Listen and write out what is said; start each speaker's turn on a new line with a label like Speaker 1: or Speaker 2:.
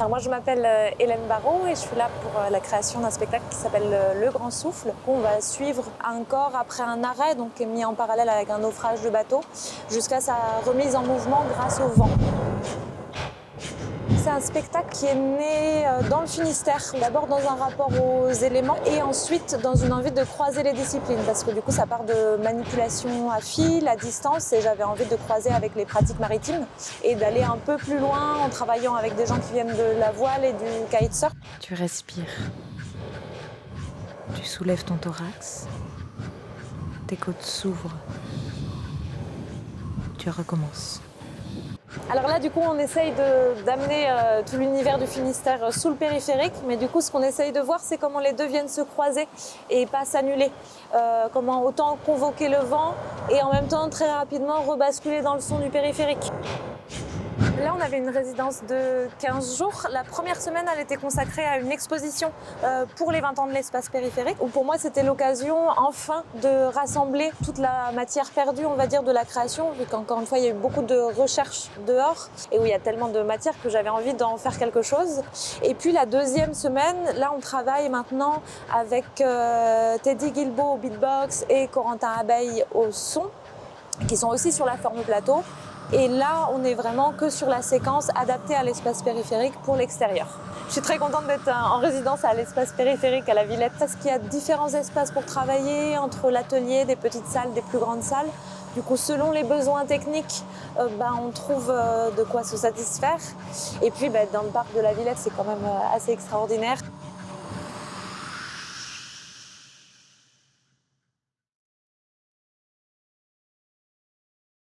Speaker 1: Alors moi je m'appelle Hélène Barraud et je suis là pour la création d'un spectacle qui s'appelle Le Grand Souffle. On va suivre un corps après un arrêt, donc qui est mis en parallèle avec un naufrage de bateau, jusqu'à sa remise en mouvement grâce au vent. C'est un spectacle qui est né dans le Finistère, d'abord dans un rapport aux éléments et ensuite dans une envie de croiser les disciplines parce que du coup ça part de manipulation à fil, à distance et j'avais envie de croiser avec les pratiques maritimes et d'aller un peu plus loin en travaillant avec des gens qui viennent de la voile et du kitesurf.
Speaker 2: Tu respires. Tu soulèves ton thorax. Tes côtes s'ouvrent. Tu recommences.
Speaker 1: Alors là, du coup, on essaye d'amener tout l'univers du Finistère sous le périphérique, mais du coup, ce qu'on essaye de voir, c'est comment les deux viennent se croiser et pas s'annuler. Comment autant convoquer le vent et en même temps, très rapidement, rebasculer dans le son du périphérique. Là, on avait une résidence de 15 jours. La première semaine, elle était consacrée à une exposition pour les 20 ans de l'espace périphérique, où pour moi, c'était l'occasion, enfin, de rassembler toute la matière perdue, on va dire, de la création, vu qu'encore une fois, il y a eu beaucoup de recherches dehors, et où il y a tellement de matière que j'avais envie d'en faire quelque chose. Et puis, la deuxième semaine, là, on travaille maintenant avec Teddy Guilbeault au beatbox et Corentin Abeille au son, qui sont aussi sur la forme plateau. Et là, on est vraiment que sur la séquence adaptée à l'espace périphérique pour l'extérieur. Je suis très contente d'être en résidence à l'espace périphérique à la Villette parce qu'il y a différents espaces pour travailler, entre l'atelier, des petites salles, des plus grandes salles. Du coup, selon les besoins techniques, on trouve de quoi se satisfaire. Et puis, dans le parc de la Villette, c'est quand même assez extraordinaire.